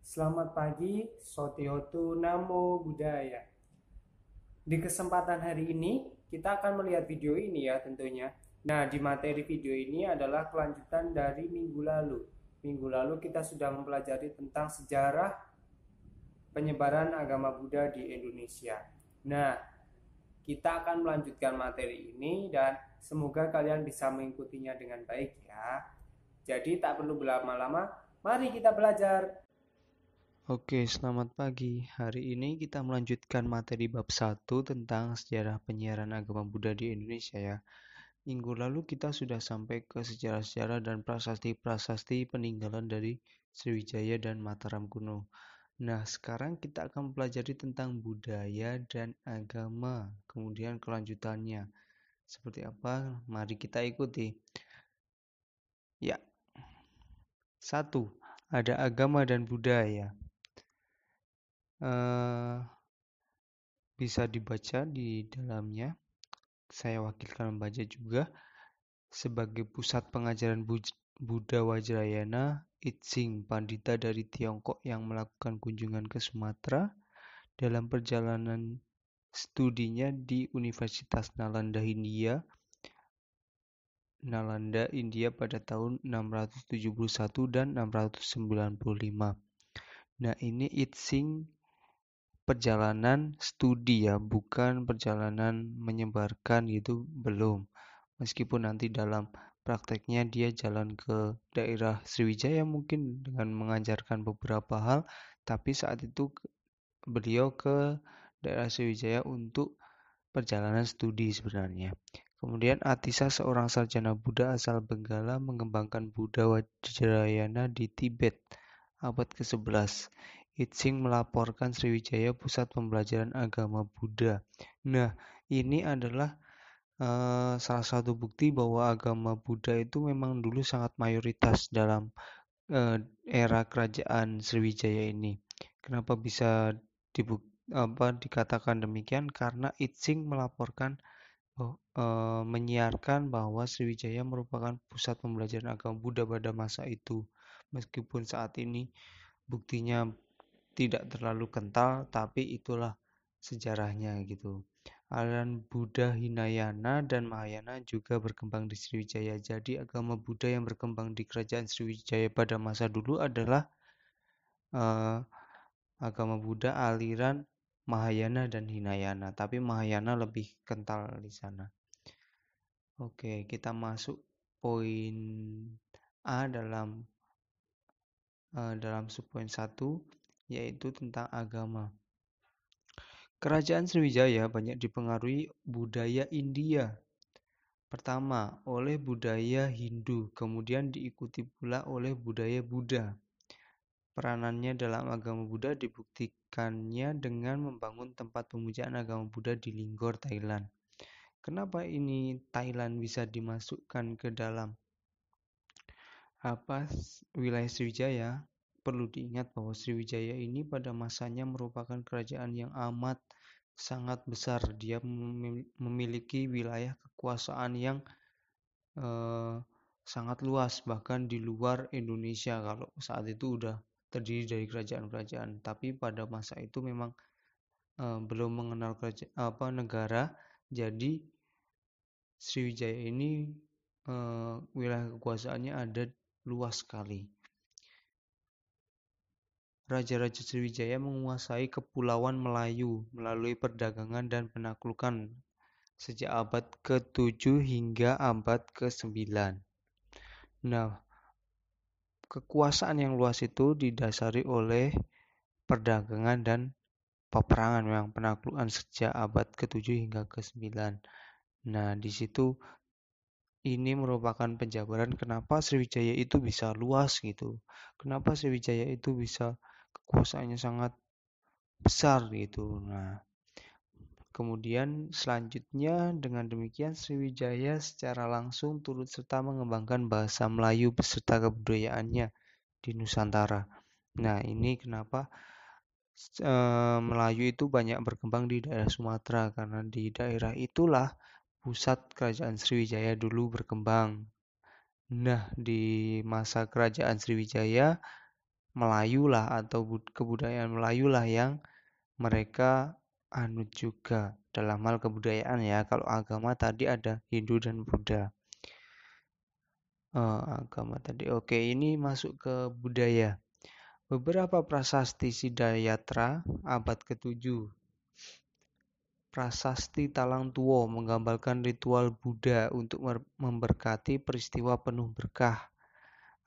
Selamat pagi, Sotiotu Namo Buddhaya. Di kesempatan hari ini, kita akan melihat video ini ya tentunya. Nah, di materi video ini adalah kelanjutan dari minggu lalu. Minggu lalu kita sudah mempelajari tentang sejarah penyebaran agama Buddha di Indonesia. Nah, kita akan melanjutkan materi ini dan semoga kalian bisa mengikutinya dengan baik ya. Jadi tak perlu berlama-lama, mari kita belajar. Oke, selamat pagi. Hari ini kita melanjutkan materi bab 1 tentang sejarah penyiaran agama Buddha di Indonesia ya. Minggu lalu kita sudah sampai ke sejarah-sejarah dan prasasti-prasasti peninggalan dari Sriwijaya dan Mataram kuno. Nah, sekarang kita akan mempelajari tentang budaya dan agama, kemudian kelanjutannya. Seperti apa? Mari kita ikuti. Ya, 1. Ada agama dan budaya. Eh, Bisa dibaca di dalamnya. Saya wakilkan membaca juga. Sebagai pusat pengajaran Buddha Vajrayana, Itsing, pandita dari Tiongkok yang melakukan kunjungan ke Sumatera dalam perjalanan studinya di Universitas Nalanda, India pada tahun 671 dan 695. Nah, ini Itsing perjalanan studi ya, bukan perjalanan menyebarkan gitu, belum. Meskipun nanti dalam prakteknya dia jalan ke daerah Sriwijaya mungkin dengan mengajarkan beberapa hal, tapi saat itu beliau ke daerah Sriwijaya untuk perjalanan studi sebenarnya. Kemudian Atisa, seorang sarjana Buddha asal Benggala, mengembangkan Buddha Vajrayana di Tibet abad ke-11. Itsing melaporkan Sriwijaya pusat pembelajaran agama Buddha. Nah, ini adalah salah satu bukti bahwa agama Buddha itu memang dulu sangat mayoritas dalam era kerajaan Sriwijaya ini. Kenapa bisa dikatakan demikian? Karena Itsing melaporkan menyiarkan bahwa Sriwijaya merupakan pusat pembelajaran agama Buddha pada masa itu. Meskipun saat ini buktinya tidak terlalu kental, tapi itulah sejarahnya gitu. Aliran Buddha Hinayana dan Mahayana juga berkembang di Sriwijaya. Jadi agama Buddha yang berkembang di kerajaan Sriwijaya pada masa dulu adalah uh, agama Buddha aliran Mahayana dan Hinayana. Tapi Mahayana lebih kental di sana. Oke, kita masuk poin A dalam subpoin 1, yaitu tentang agama. Kerajaan Sriwijaya banyak dipengaruhi budaya India. Pertama, oleh budaya Hindu, kemudian diikuti pula oleh budaya Buddha. Peranannya dalam agama Buddha dibuktikannya dengan membangun tempat pemujaan agama Buddha di Linggor, Thailand. Kenapa ini Thailand bisa dimasukkan ke dalam wilayah Sriwijaya? Perlu diingat bahwa Sriwijaya ini pada masanya merupakan kerajaan yang amat sangat besar. Dia memiliki wilayah kekuasaan yang sangat luas, bahkan di luar Indonesia kalau saat itu udah terdiri dari kerajaan-kerajaan. Tapi pada masa itu memang belum mengenal negara, jadi Sriwijaya ini wilayah kekuasaannya ada luas sekali. Raja-raja Sriwijaya menguasai Kepulauan Melayu melalui perdagangan dan penaklukan sejak abad ke-7 hingga abad ke-9. Nah, kekuasaan yang luas itu didasari oleh perdagangan dan peperangan, memang penaklukan sejak abad ke-7 hingga ke-9. Nah, di situ ini merupakan penjabaran kenapa Sriwijaya itu bisa luas gitu. Kenapa Sriwijaya itu bisa kekuasaannya sangat besar gitu. Nah, kemudian selanjutnya dengan demikian Sriwijaya secara langsung turut serta mengembangkan bahasa Melayu beserta kebudayaannya di Nusantara. Nah, ini kenapa Melayu itu banyak berkembang di daerah Sumatera, karena di daerah itulah pusat kerajaan Sriwijaya dulu berkembang. Nah, di masa kerajaan Sriwijaya, Melayu lah atau kebudayaan Melayu lah yang mereka anut juga dalam hal kebudayaan ya. Kalau agama tadi ada Hindu dan Buddha. Agama tadi. Oke, ini masuk ke budaya. Beberapa prasasti Siddhayatra abad ke-7. Prasasti Talang Tuo menggambarkan ritual Buddha untuk memberkati peristiwa penuh berkah.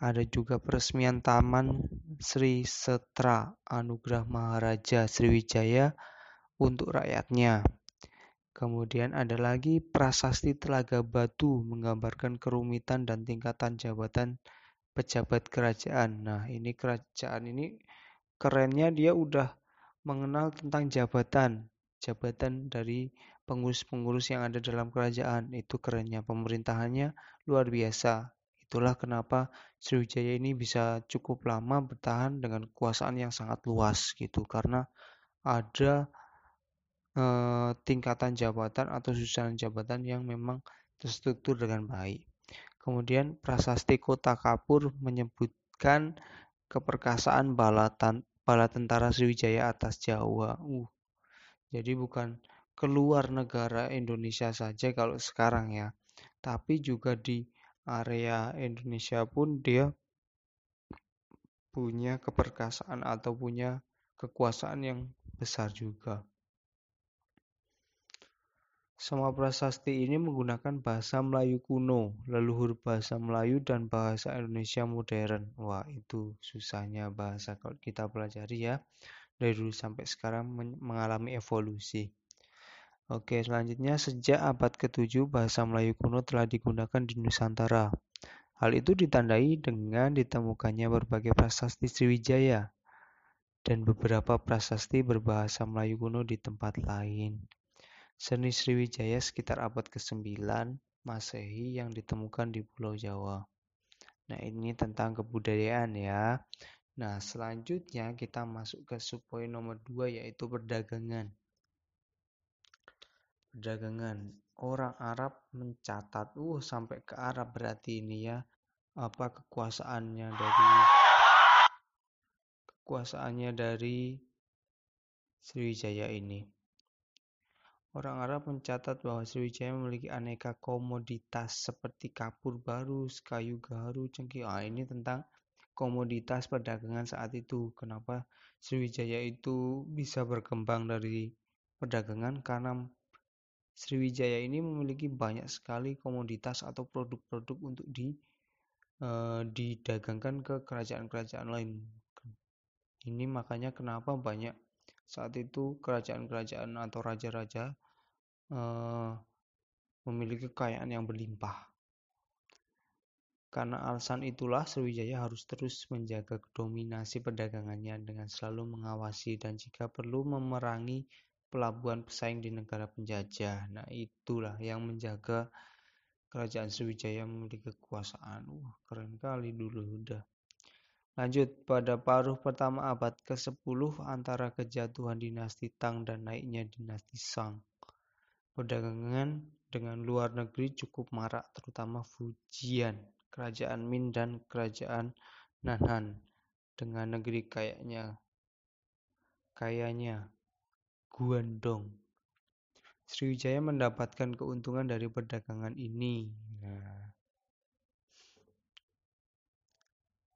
Ada juga peresmian Taman Sri Setra Anugerah Maharaja Sriwijaya untuk rakyatnya. Kemudian ada lagi Prasasti Telaga Batu menggambarkan kerumitan dan tingkatan jabatan pejabat kerajaan. Nah, ini kerajaan ini kerennya dia udah mengenal tentang jabatan dari pengurus-pengurus yang ada dalam kerajaan. Itu kerennya, pemerintahannya luar biasa. Itulah kenapa Sriwijaya ini bisa cukup lama bertahan dengan kekuasaan yang sangat luas gitu, karena ada tingkatan jabatan atau susunan jabatan yang memang terstruktur dengan baik. Kemudian Prasasti Kota Kapur menyebutkan keperkasaan bala tentara Sriwijaya atas Jawa. Jadi bukan keluar negara Indonesia saja kalau sekarang ya, tapi juga di area Indonesia pun dia punya keperkasaan atau punya kekuasaan yang besar juga. Semua prasasti ini menggunakan bahasa Melayu kuno, leluhur bahasa Melayu dan bahasa Indonesia modern. Wah, itu susahnya bahasa kalau kita pelajari ya. Dari dulu sampai sekarang mengalami evolusi. Oke, selanjutnya sejak abad ke-7 bahasa Melayu kuno telah digunakan di Nusantara. Hal itu ditandai dengan ditemukannya berbagai prasasti Sriwijaya dan beberapa prasasti berbahasa Melayu kuno di tempat lain. Seni Sriwijaya sekitar abad ke-9 Masehi yang ditemukan di Pulau Jawa. Nah, ini tentang kebudayaan ya. Nah, selanjutnya kita masuk ke subpoin nomor 2 yaitu perdagangan. Perdagangan. Orang Arab mencatat, sampai ke Arab berarti ini ya, apa kekuasaannya dari Sriwijaya ini. Orang Arab mencatat bahwa Sriwijaya memiliki aneka komoditas seperti kapur barus, kayu gaharu, cengkeh. Ini tentang komoditas perdagangan saat itu. Kenapa Sriwijaya itu bisa berkembang dari perdagangan? Karena Sriwijaya ini memiliki banyak sekali komoditas atau produk-produk untuk didagangkan ke kerajaan-kerajaan lain. Ini makanya kenapa banyak saat itu kerajaan-kerajaan atau raja-raja memiliki kekayaan yang berlimpah. Karena alasan itulah Sriwijaya harus terus menjaga dominasi perdagangannya dengan selalu mengawasi dan jika perlu memerangi pelabuhan pesaing di negara penjajah. Nah, itulah yang menjaga kerajaan Sriwijaya memiliki kekuasaan. Keren kali dulu udah. Lanjut, pada paruh pertama abad ke-10 antara kejatuhan dinasti Tang dan naiknya dinasti Shang, perdagangan dengan luar negeri cukup marak, terutama Fujian, kerajaan Min dan kerajaan Nanhan dengan negeri kayanya Guandong. Sriwijaya mendapatkan keuntungan dari perdagangan ini.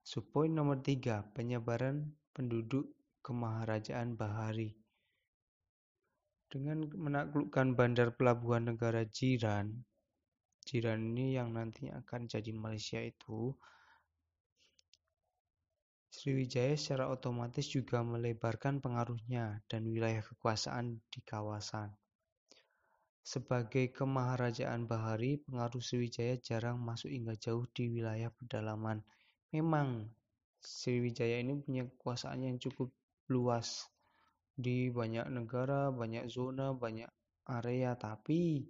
Subpoin nomor 3, penyebaran penduduk Kemaharajaan Bahari. Dengan menaklukkan bandar pelabuhan negara jiran ini yang nantinya akan jadi Malaysia itu, Sriwijaya secara otomatis juga melebarkan pengaruhnya dan wilayah kekuasaan di kawasan. Sebagai Kemaharajaan Bahari, pengaruh Sriwijaya jarang masuk hingga jauh di wilayah pedalaman. Memang Sriwijaya ini punya kekuasaan yang cukup luas di banyak negara, banyak zona, banyak area, tapi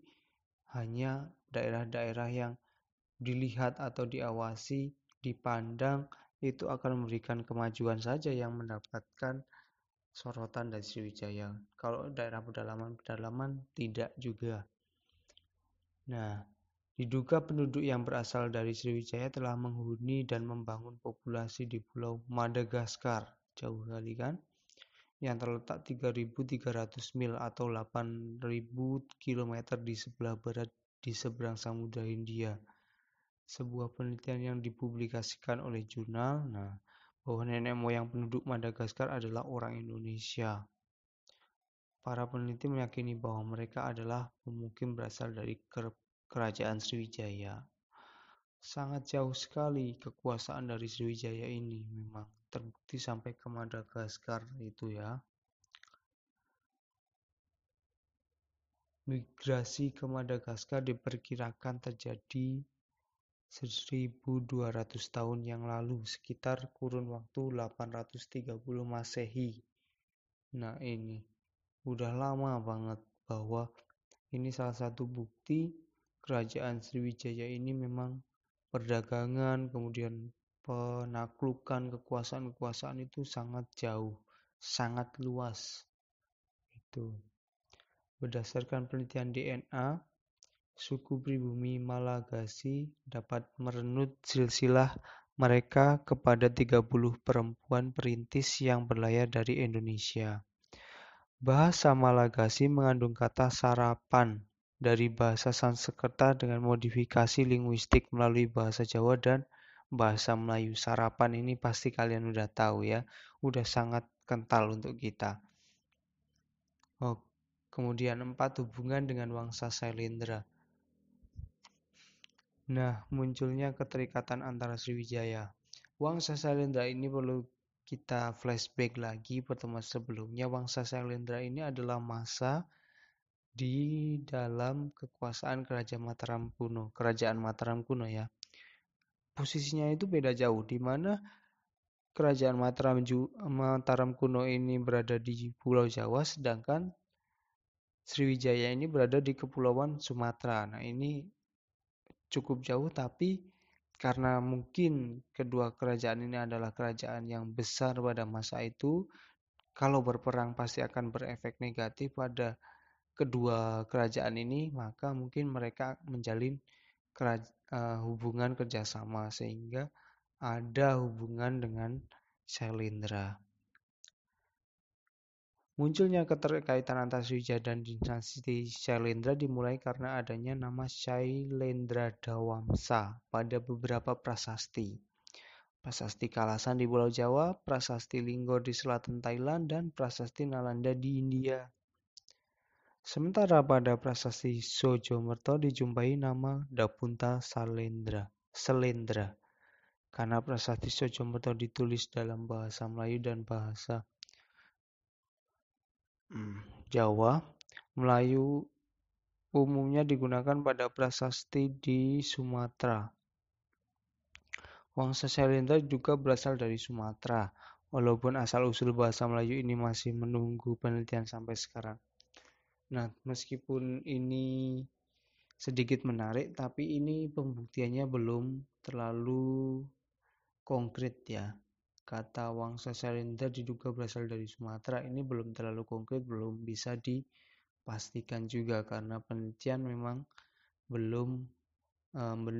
hanya daerah-daerah yang dilihat atau diawasi, dipandang, itu akan memberikan kemajuan saja yang mendapatkan sorotan dari Sriwijaya. Kalau daerah pedalaman tidak juga. Nah, Diduga penduduk yang berasal dari Sriwijaya telah menghuni dan membangun populasi di Pulau Madagaskar, jauh kali kan, yang terletak 3.300 mil atau 8.000 km di sebelah barat di seberang Samudra Hindia. Sebuah penelitian yang dipublikasikan oleh jurnal, bahwa nenek moyang penduduk Madagaskar adalah orang Indonesia. Para peneliti meyakini bahwa mereka adalah pemukim berasal dari Kerajaan Sriwijaya. Sangat jauh sekali kekuasaan dari Sriwijaya ini, memang terbukti sampai ke Madagaskar itu ya. Migrasi ke Madagaskar diperkirakan terjadi 1.200 tahun yang lalu, sekitar kurun waktu 830 Masehi. Nah ini udah lama banget, bahwa ini salah satu bukti kerajaan Sriwijaya ini memang perdagangan, kemudian penaklukan kekuasaan-kekuasaan itu sangat jauh, sangat luas. Itu. Berdasarkan penelitian DNA, suku pribumi Malagasy dapat merenut silsilah mereka kepada 30 perempuan perintis yang berlayar dari Indonesia. Bahasa Malagasy mengandung kata sarapan dari bahasa Sanskerta dengan modifikasi linguistik melalui bahasa Jawa dan bahasa Melayu. Sarapan ini pasti kalian udah tahu ya, udah sangat kental untuk kita. Kemudian 4, hubungan dengan Wangsa Sailendra. Nah, munculnya keterikatan antara Sriwijaya. Wangsa Sailendra ini perlu kita flashback lagi pertemuan sebelumnya. Wangsa Sailendra ini adalah masa di dalam kekuasaan Kerajaan Mataram kuno ya. Posisinya itu beda jauh, di mana Kerajaan Mataram kuno ini berada di Pulau Jawa, sedangkan Sriwijaya ini berada di Kepulauan Sumatera. Nah ini cukup jauh, tapi karena mungkin kedua kerajaan ini adalah kerajaan yang besar pada masa itu, kalau berperang pasti akan berefek negatif pada kedua kerajaan ini, maka mungkin mereka menjalin hubungan kerjasama sehingga ada hubungan dengan Sailendra. Munculnya keterkaitan antara Sriwijaya dan dinasti Sailendra dimulai karena adanya nama Sailendra Dawamsa pada beberapa prasasti. Prasasti Kalasan di Pulau Jawa, Prasasti Linggor di selatan Thailand, dan Prasasti Nalanda di India. Sementara pada prasasti Sojomerto dijumpai nama Dapunta Selendra. Karena prasasti Sojomerto ditulis dalam bahasa Melayu dan bahasa Jawa, Melayu umumnya digunakan pada prasasti di Sumatera. Wangsa Sailendra juga berasal dari Sumatera, walaupun asal-usul bahasa Melayu ini masih menunggu penelitian sampai sekarang. Nah, meskipun ini sedikit menarik, tapi ini pembuktiannya belum terlalu konkret ya. Kata Wangsa Sailendra diduga berasal dari Sumatera, ini belum terlalu konkret, belum bisa dipastikan juga karena penelitian memang belum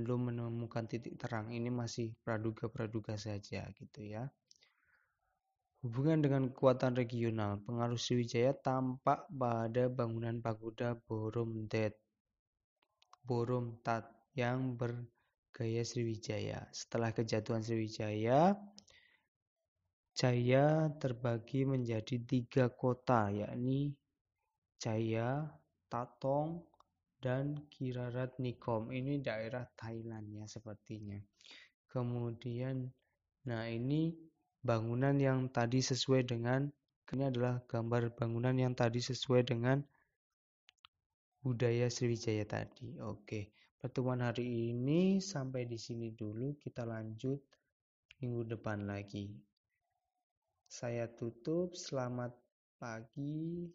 menemukan titik terang. Ini masih praduga-praduga saja gitu ya. Hubungan dengan kekuatan regional, pengaruh Sriwijaya tampak pada bangunan pagoda Boromtat yang bergaya Sriwijaya. Setelah kejatuhan Sriwijaya, Jaya terbagi menjadi 3 kota, yakni Jaya, Tatong, dan Kiraratnikom. Ini daerah Thailand ya sepertinya. Kemudian, ini bangunan yang tadi sesuai dengan, ini adalah gambar bangunan yang tadi sesuai dengan budaya Sriwijaya tadi. Oke, pertemuan hari ini sampai di sini dulu. Kita lanjut minggu depan lagi. Saya tutup. Selamat pagi.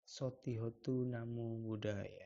Sotihotu Namo Buddhaya.